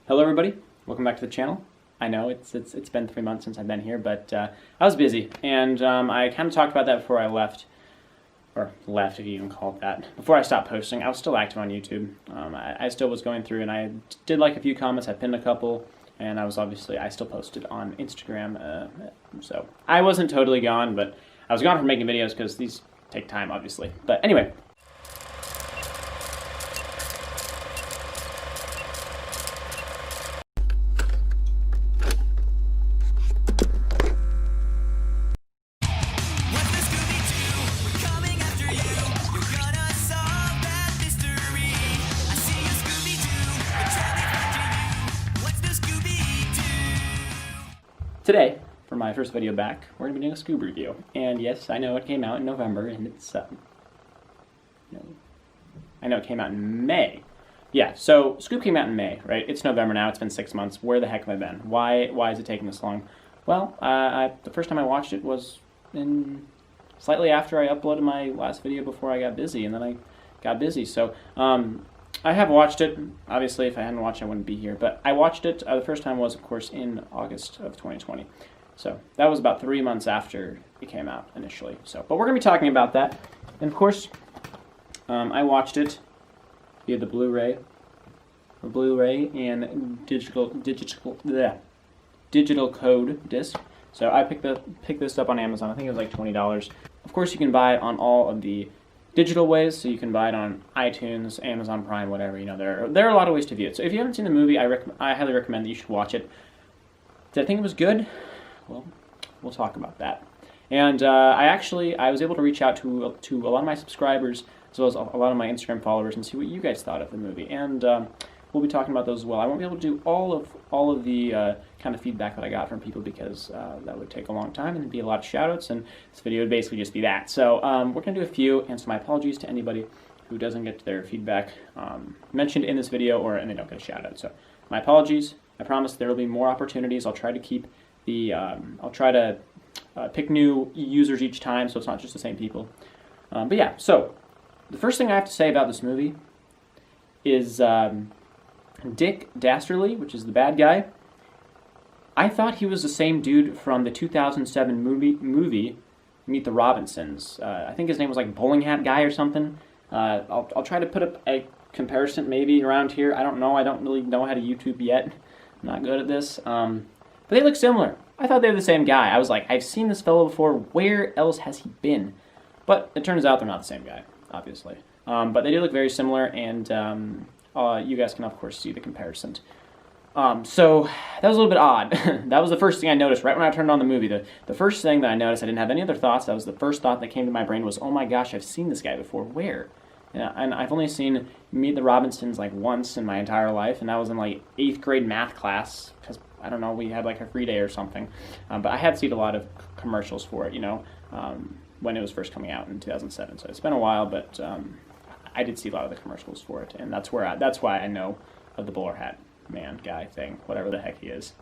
Hello everybody, welcome back to the channel. I know it's been 3 months since I've been here, but I was busy, and I kind of talked about that before I left, or left if you even call it that. Before I stopped posting, I was still active on YouTube. I still was going through, and I did like a few comments, I pinned a couple, and I still posted on Instagram, so I wasn't totally gone, but I was gone from making videos because these take time, obviously. But anyway. Today, for my first video back, we're going to be doing a SCOOB review. And yes, I know it came out in November, and it's, I know it came out in May. Yeah, so SCOOB came out in May, right? It's November now, it's been 6 months. Where the heck have I been? Why is it taking this long? Well, the first time I watched it was slightly after I uploaded my last video before I got busy, and then I got busy. So, I have watched it. Obviously, if I hadn't watched it, I wouldn't be here. But I watched it. The first time was, of course, in August of 2020. So that was about 3 months after it came out initially. So, but we're going to be talking about that. And, of course, I watched it via the Blu-ray and digital code disc. So I picked this up on Amazon. I think it was like $20. Of course, you can buy it on all of the digital ways, so you can buy it on iTunes, Amazon Prime, whatever. You know, there are a lot of ways to view it. So if you haven't seen the movie, I highly recommend that you should watch it. Did I think it was good? Well, we'll talk about that. And I was able to reach out to a lot of my subscribers as well as a lot of my Instagram followers and see what you guys thought of the movie. And we'll be talking about those as well. I won't be able to do all of the kind of feedback that I got from people because that would take a long time and it'd be a lot of shout-outs, and this video would basically just be that. So we're going to do a few, and so my apologies to anybody who doesn't get their feedback mentioned in this video and they don't get a shout-out. So my apologies. I promise there will be more opportunities. I'll try to keep pick new users each time, so it's not just the same people. But yeah, so the first thing I have to say about this movie is Dick Dastardly, which is the bad guy. I thought he was the same dude from the 2007 movie Meet the Robinsons. I think his name was like Bowling Hat Guy or something. I'll try to put up a comparison maybe around here. I don't know. I don't really know how to YouTube yet. I'm not good at this. But they look similar. I thought they were the same guy. I was like, I've seen this fellow before. Where else has he been? But it turns out they're not the same guy, obviously. But they do look very similar, and you guys can, of course, see the comparison. So that was a little bit odd. That was the first thing I noticed right when I turned on the movie. The first thing that I noticed, I didn't have any other thoughts. That was the first thought that came to my brain was, oh my gosh, I've seen this guy before. Where? And I've only seen Meet the Robinsons like once in my entire life, and that was in like 8th grade math class, because, I don't know, we had like a free day or something. But I had seen a lot of commercials for it, you know, when it was first coming out in 2007. So it's been a while, but I did see a lot of the commercials for it, and that's why I know of the bowler hat man guy thing, whatever the heck he is.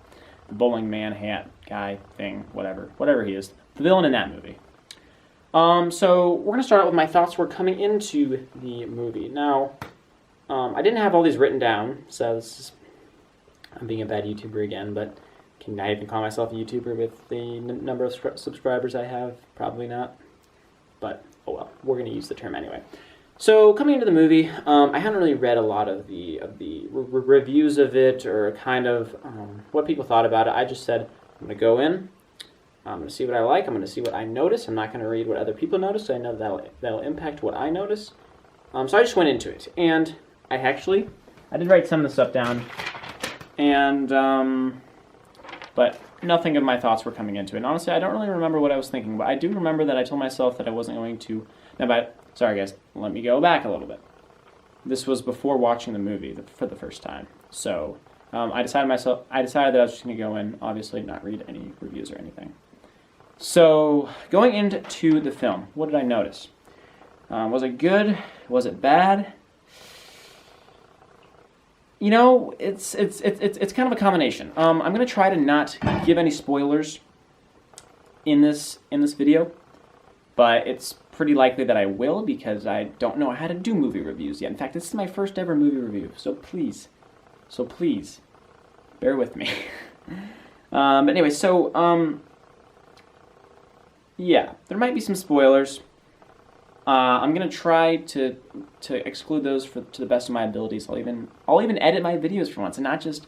The bowling man hat guy thing, whatever he is. The villain in that movie. So we're going to start out with my thoughts were coming into the movie. Now, I didn't have all these written down, so I'm being a bad YouTuber again, but can I even call myself a YouTuber with the number of subscribers I have? Probably not. But, oh well, we're going to use the term anyway. So, coming into the movie, I hadn't really read a lot of the reviews of it, or kind of what people thought about it. I just said, I'm going to go in, I'm going to see what I like, I'm going to see what I notice. I'm not going to read what other people notice, so I know that'll impact what I notice. So I just went into it, and I did write some of the stuff down, and, but nothing of my thoughts were coming into it. And honestly, I don't really remember what I was thinking, but I do remember that I told myself that I wasn't going to, sorry guys, let me go back a little bit. This was before watching the movie for the first time. So I decided that I was just going to go in, obviously not read any reviews or anything. So going into the film, what did I notice? Was it good? Was it bad? You know, it's kind of a combination. I'm going to try to not give any spoilers in this video, but it's pretty likely that I will, because I don't know how to do movie reviews yet. In fact, this is my first ever movie review, so please, bear with me. But anyway, so, yeah, there might be some spoilers. I'm gonna try to exclude those to the best of my abilities. I'll even edit my videos for once, and not just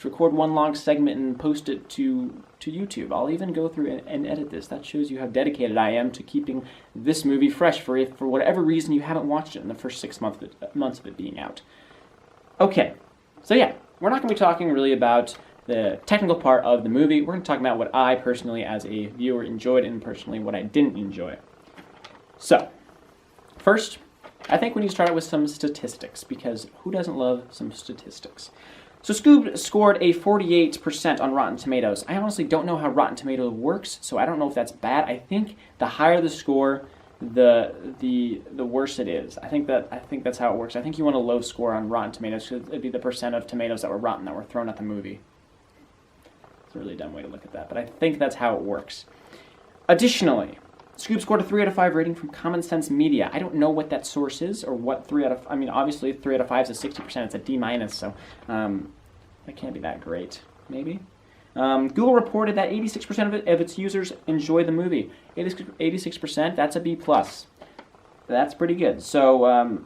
record one long segment and post it to YouTube. I'll even go through and edit this. That shows you how dedicated I am to keeping this movie fresh for whatever reason you haven't watched it in the first 6 months of it being out. Okay, so yeah, we're not gonna be talking really about the technical part of the movie. We're gonna talk about what I personally, as a viewer, enjoyed, and personally what I didn't enjoy. So, first, I think we need to start out with some statistics, because who doesn't love some statistics? So SCOOB scored a 48% on Rotten Tomatoes. I honestly don't know how Rotten Tomatoes works, so I don't know if that's bad. I think the higher the score, the worse it is. I think that's how it works. I think you want a low score on Rotten Tomatoes, because it'd be the percent of tomatoes that were rotten that were thrown at the movie. It's a really dumb way to look at that, but I think that's how it works. Additionally, SCOOB scored a 3 out of 5 rating from Common Sense Media. I don't know what that source is, or what 3 out of... I mean, obviously 3 out of 5 is a 60%. It's a D-, so that can't be that great, maybe. Google reported that 86% of its users enjoy the movie. 86%, that's a B+. That's pretty good. So,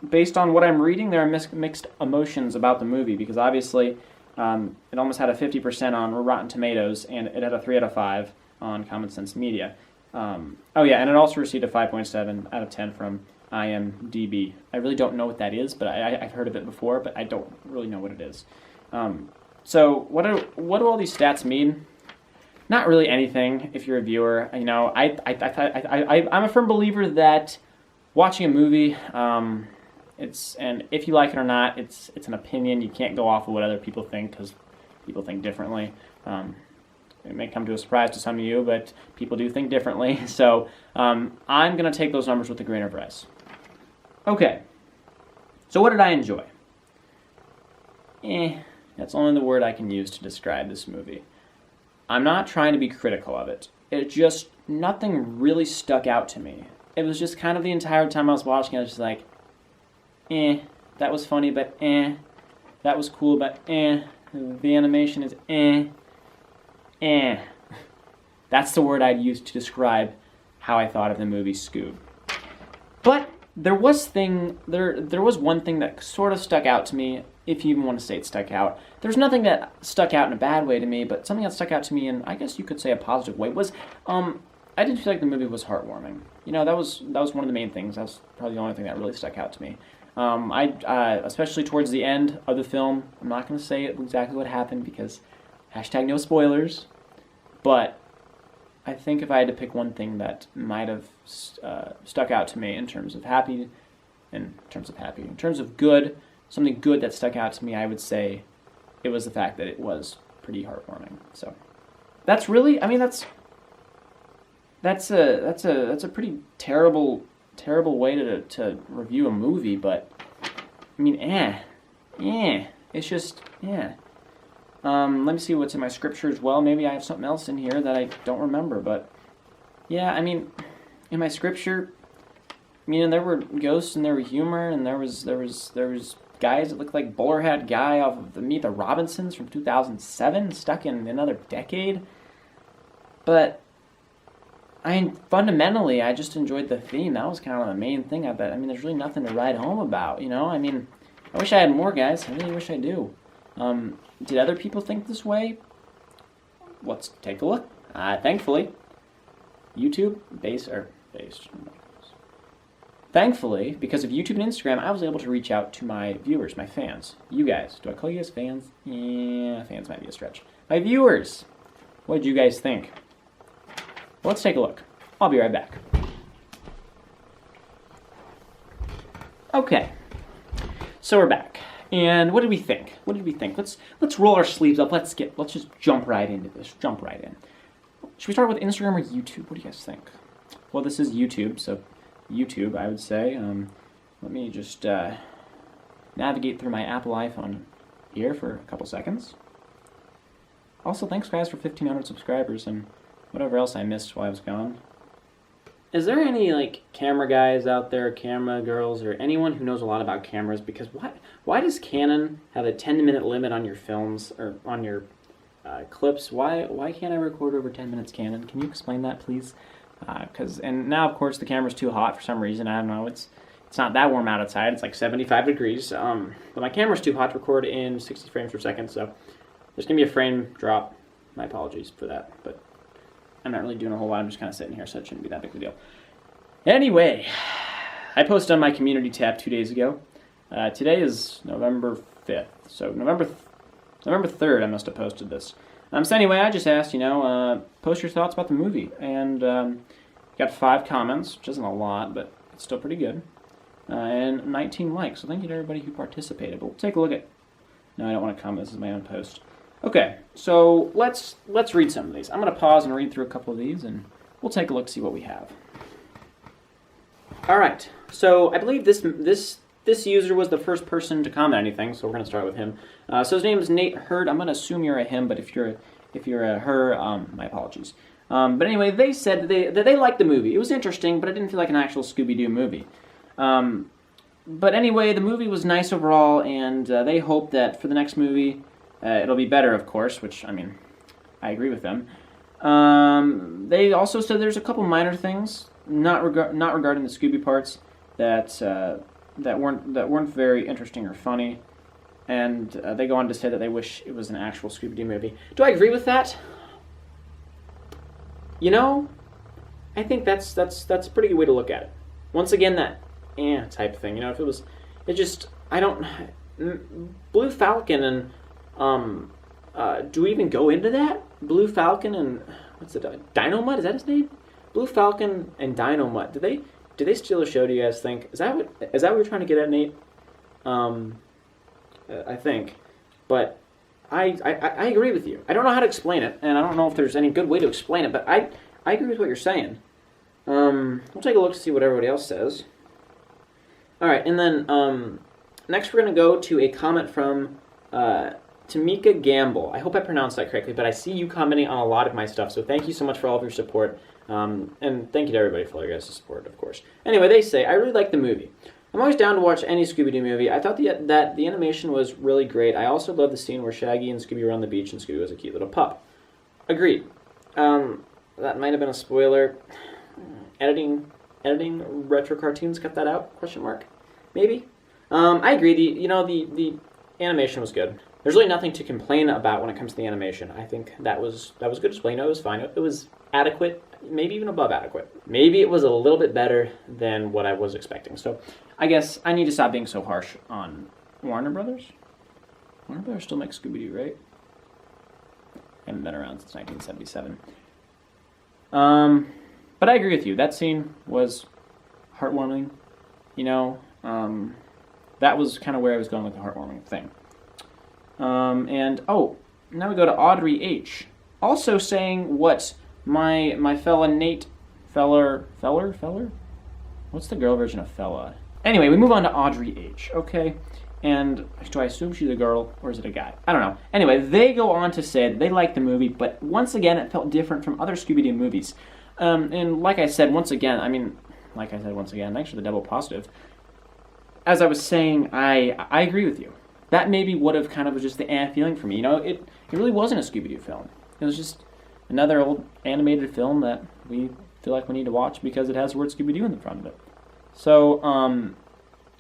based on what I'm reading, there are mixed emotions about the movie, because obviously it almost had a 50% on Rotten Tomatoes, and it had a 3 out of 5 on Common Sense Media. Oh yeah, and it also received a 5.7 out of 10 from IMDb. I really don't know what that is, but I've heard of it before, but I don't really know what it is. So what do all these stats mean? Not really anything if you're a viewer. You know, I'm a firm believer that watching a movie, and if you like it or not, it's an opinion. You can't go off of what other people think, because people think differently. It may come to a surprise to some of you, but people do think differently. So I'm going to take those numbers with a grain of rice. Okay, so what did I enjoy? That's only the word I can use to describe this movie. I'm not trying to be critical of it. Nothing really stuck out to me. It was just kind of the entire time I was watching, I was just like, that was funny, but that was cool, but the animation is That's the word I'd use to describe how I thought of the movie SCOOB. But there was one thing that sort of stuck out to me, if you even want to say it stuck out. There's nothing that stuck out in a bad way to me, but something that stuck out to me in, I guess you could say, a positive way was, I didn't feel like the movie was heartwarming. You know, that was one of the main things. That was probably the only thing that really stuck out to me. Especially towards the end of the film, I'm not going to say exactly what happened, because #no spoilers. But I think if I had to pick one thing that might have stuck out to me in terms of good, something good that stuck out to me, I would say it was the fact that it was pretty heartwarming. So that's really, I mean, that's a pretty terrible way to review a movie. But I mean, it's just let me see what's in my scripture as well. Maybe I have something else in here that I don't remember, but yeah, I mean, in my scripture, I mean, there were ghosts and there were humor, and there was guys that looked like Bowler Hat Guy off of Meet the Robinsons from 2007, stuck in another decade. But I mean, fundamentally, I just enjoyed the theme. That was kind of the main thing. I bet. I mean, there's really nothing to write home about, you know. I mean, I wish I had more, guys. I really wish I do. Did other people think this way? Let's take a look. Thankfully, Thankfully, because of YouTube and Instagram, I was able to reach out to my viewers, my fans. You guys. Do I call you guys fans? Yeah, fans might be a stretch. My viewers. What did you guys think? Well, let's take a look. I'll be right back. Okay. So we're back. And what did we think? Let's roll our sleeves up. Let's just jump right into this. Jump right in. Should we start with Instagram or YouTube? What do you guys think? Well, this is YouTube, so YouTube, I would say. Let me just navigate through my Apple iPhone here for a couple seconds. Also, thanks guys for 1,500 subscribers and whatever else I missed while I was gone. is there any like camera guys out there, camera girls, or anyone who knows a lot about cameras? Because why does Canon have a 10-minute limit on your films or on your clips? Why can't I record over 10 minutes, Canon? Can you explain that, please? And now of course the camera's too hot for some reason. I don't know. It's not that warm outside. It's like 75 degrees. But my camera's too hot to record in 60 frames per second. So there's gonna be a frame drop. My apologies for that, but I'm not really doing a whole lot. I'm just kind of sitting here, so it shouldn't be that big of a deal. Anyway, I posted on my community tab 2 days ago. Today is November 5th, so November 3rd I must have posted this. So anyway, I just asked, post your thoughts about the movie, and got 5 comments, which isn't a lot, but it's still pretty good, and 19 likes. So thank you to everybody who participated. But we'll take a look at. No, I don't want to comment. This is my own post. Okay, so let's read some of these. I'm going to pause and read through a couple of these, and we'll take a look, see what we have. All right, so I believe this user was the first person to comment anything, so we're going to start with him. So his name is Nate Hurd. I'm going to assume you're a him, but if you're a her, my apologies. But anyway, they said that they liked the movie. It was interesting, but it didn't feel like an actual Scooby-Doo movie. But anyway, the movie was nice overall, and they hope that for the next movie, it'll be better, of course, which, I mean, I agree with them. They also said there's a couple minor things, not regarding the Scooby parts, that weren't very interesting or funny, and they go on to say that they wish it was an actual Scooby-Doo movie. Do I agree with that? I think that's a pretty good way to look at it. Once again, that type thing. If it was, Blue Falcon and do we even go into that? Blue Falcon and what's it? Dynamite? Is that his name? Blue Falcon and Dynamite. Did they steal a show? Do you guys think? Is that what you're trying to get at, Nate? I think, but I agree with you. I don't know how to explain it, and I don't know if there's any good way to explain it. But I agree with what you're saying. We'll take a look to see what everybody else says. All right, and then next we're going to go to a comment from Tamika Gamble. I hope I pronounced that correctly, but I see you commenting on a lot of my stuff, so thank you so much for all of your support, and thank you to everybody for all your guys' support, of course. Anyway, they say, I really like the movie. I'm always down to watch any Scooby-Doo movie. I thought that the animation was really great. I also love the scene where Shaggy and Scooby were on the beach and Scooby was a cute little pup. Agreed. That might have been a spoiler. Editing retro cartoons, cut that out? Question mark? Maybe. I agree. The animation was good. There's really nothing to complain about when it comes to the animation. I think that was good as well. It was fine. It was adequate, maybe even above adequate. Maybe it was a little bit better than what I was expecting. So I guess I need to stop being so harsh on Warner Brothers. Warner Brothers still makes Scooby-Doo, right? I haven't been around since 1977. But I agree with you. That scene was heartwarming. That was kind of where I was going with the heartwarming thing. Now we go to Audrey H. Also saying what my fella Nate Feller? What's the girl version of fella? Anyway, we move on to Audrey H. Okay, and do I assume she's a girl or is it a guy? I don't know. Anyway, they go on to say that they liked the movie, but once again, it felt different from other Scooby-Doo movies. And like I said, once again, thanks for the double positive. As I was saying, I agree with you. That maybe would have kind of just the feeling for me. It really wasn't a Scooby-Doo film. It was just another old animated film that we feel like we need to watch because it has the word Scooby-Doo in the front of it. So,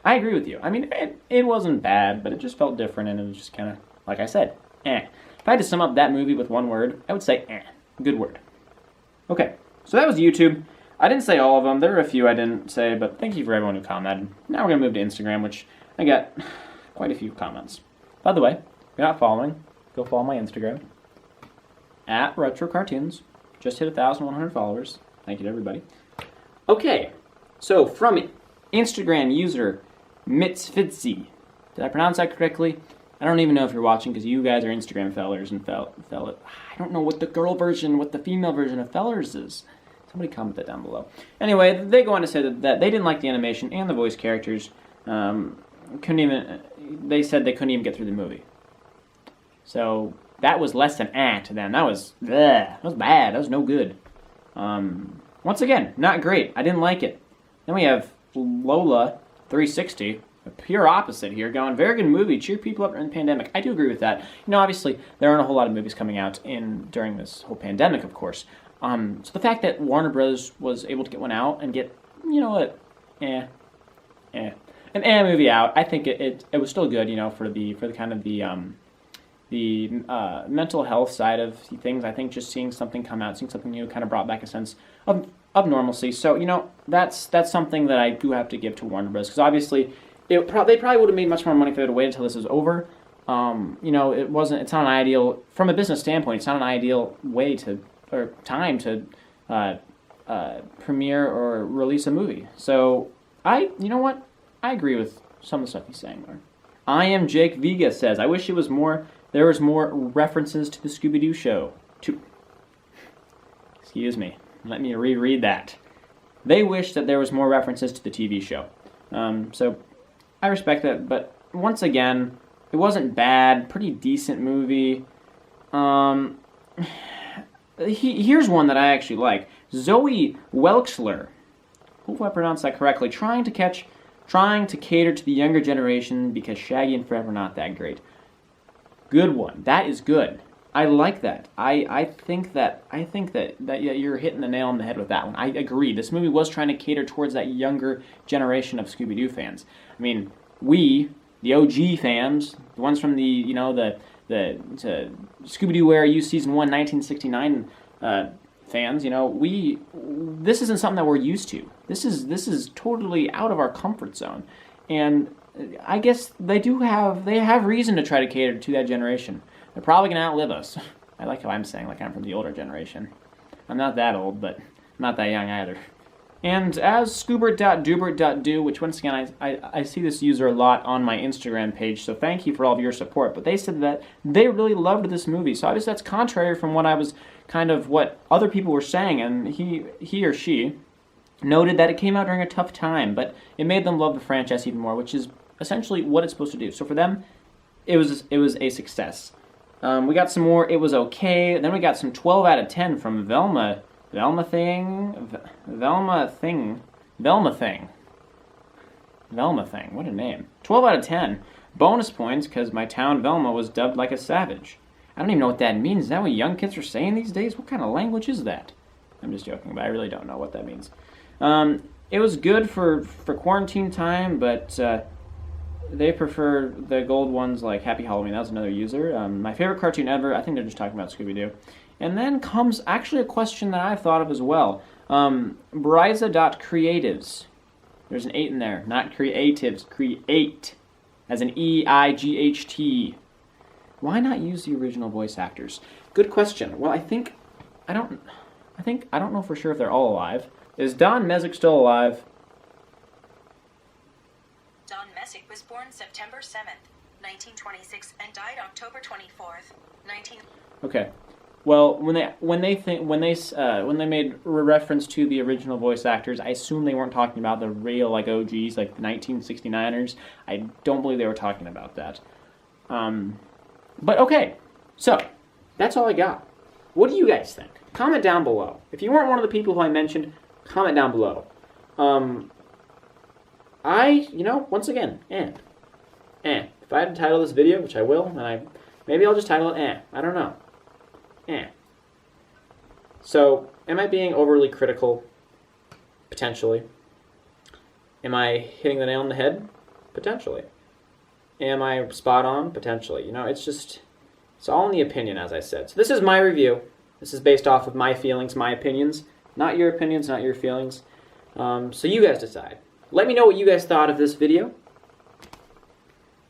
I agree with you. I mean, it wasn't bad, but it just felt different, and it was just kind of, like I said, If I had to sum up that movie with one word, I would say Good word. Okay, so that was YouTube. I didn't say all of them. There were a few I didn't say, but thank you for everyone who commented. Now we're going to move to Instagram, which I got quite a few comments. By the way, if you're not following, go follow my Instagram, @RetroCartoons. Just hit 1,100 followers. Thank you to everybody. Okay, so from Instagram user Mitzfitzy. Did I pronounce that correctly? I don't even know if you're watching because you guys are Instagram fellers and I don't know what the female version of fellers is. Somebody comment that down below. Anyway, they go on to say that they didn't like the animation and the voice characters. They said they couldn't even get through the movie. So that was less than to them. That was bad. That was no good. Once again, not great. I didn't like it. Then we have Lola 360, a pure opposite here, going, very good movie, cheer people up in the pandemic. I do agree with that. Obviously, there aren't a whole lot of movies coming out during this whole pandemic, of course. So the fact that Warner Bros. Was able to get one out and get, an movie out, I think it was still good, for the kind of the mental health side of things. I think just seeing something come out, seeing something new, kind of brought back a sense of normalcy. So that's something that I do have to give to Warner Bros. Because obviously they probably would have made much more money if they would have waited until this was over. It's not an ideal, from a business standpoint, it's not an ideal way or time to premiere or release a movie. So I agree with some of the stuff he's saying there. I am Jake Vega says, I wish there was more references to the Scooby-Doo show. Excuse me. Let me reread that. They wish that there was more references to the TV show. So I respect that, but once again, it wasn't bad. Pretty decent movie. Here's one that I actually like. Zoe Welchler. Hopefully I pronounced that correctly. Trying to cater to the younger generation because Shaggy and Fred were not that great. Good one. That is good. I like that. I think that you're hitting the nail on the head with that one. I agree. This movie was trying to cater towards that younger generation of Scooby-Doo fans. I mean, we, the OG fans, the ones from the Scooby-Doo Where Are You Season 1, 1969 fans, this isn't something that we're used to. This is totally out of our comfort zone. And I guess they have reason to try to cater to that generation. They're probably going to outlive us. I like how I'm saying like I'm from the older generation. I'm not that old, but I'm not that young either. And as scoobert.doobert.do, which once again I see this user a lot on my Instagram page, so thank you for all of your support, but they said that they really loved this movie. So obviously that's contrary from what other people were saying, and he or she noted that it came out during a tough time, but it made them love the franchise even more, which is essentially what it's supposed to do. So for them, it was a success. We got some more, it was okay. Then we got some 12 out of 10 from Velma Thing. What a name. 12 out of 10. Bonus points because my town Velma was dubbed like a savage. I don't even know what that means. Is that what young kids are saying these days? What kind of language is that? I'm just joking, but I really don't know what that means. It was good for quarantine time, but they prefer the gold ones like Happy Halloween. That was another user. My favorite cartoon ever. I think they're just talking about Scooby-Doo. And then comes actually a question that I've thought of as well. Bryza.creatives. There's an 8 in there. Not creatives. Create. As an E-I-G-H-T. Why not use the original voice actors? Good question. Well, I don't know for sure if they're all alive. Is Don Messick still alive? Don Messick was born September 7th, 1926 and died October 24th, 19... Okay. Well, when they made reference to the original voice actors, I assume they weren't talking about the real OGs, like the 1969ers. I don't believe they were talking about that. But okay, so that's all I got. What do you guys think? Comment down below. If you weren't one of the people who I mentioned, comment down below. Once again, if I had to title this video, which I will, and maybe I'll just title it I don't know. So, am I being overly critical? Potentially. Am I hitting the nail on the head? Potentially. Am I spot on? Potentially. It's all in the opinion, as I said. So this is my review. This is based off of my feelings, my opinions. Not your opinions, not your feelings. So you guys decide. Let me know what you guys thought of this video.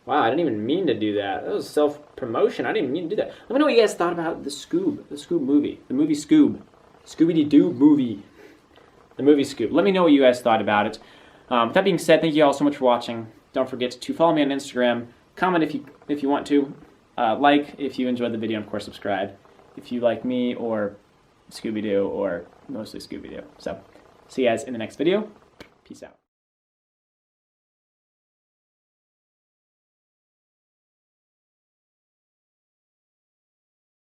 Wow, I didn't even mean to do that. That was self-promotion. I didn't even mean to do that. Let me know what you guys thought about the SCOOB movie. The movie SCOOB. Scooby-Doo movie. The movie SCOOB. Let me know what you guys thought about it. With that being said, thank you all so much for watching. Don't forget to follow me on Instagram. Comment if you want to. Like if you enjoyed the video, and of course subscribe if you like me or Scooby-Doo or mostly Scooby-Doo. So, see you guys in the next video. Peace out.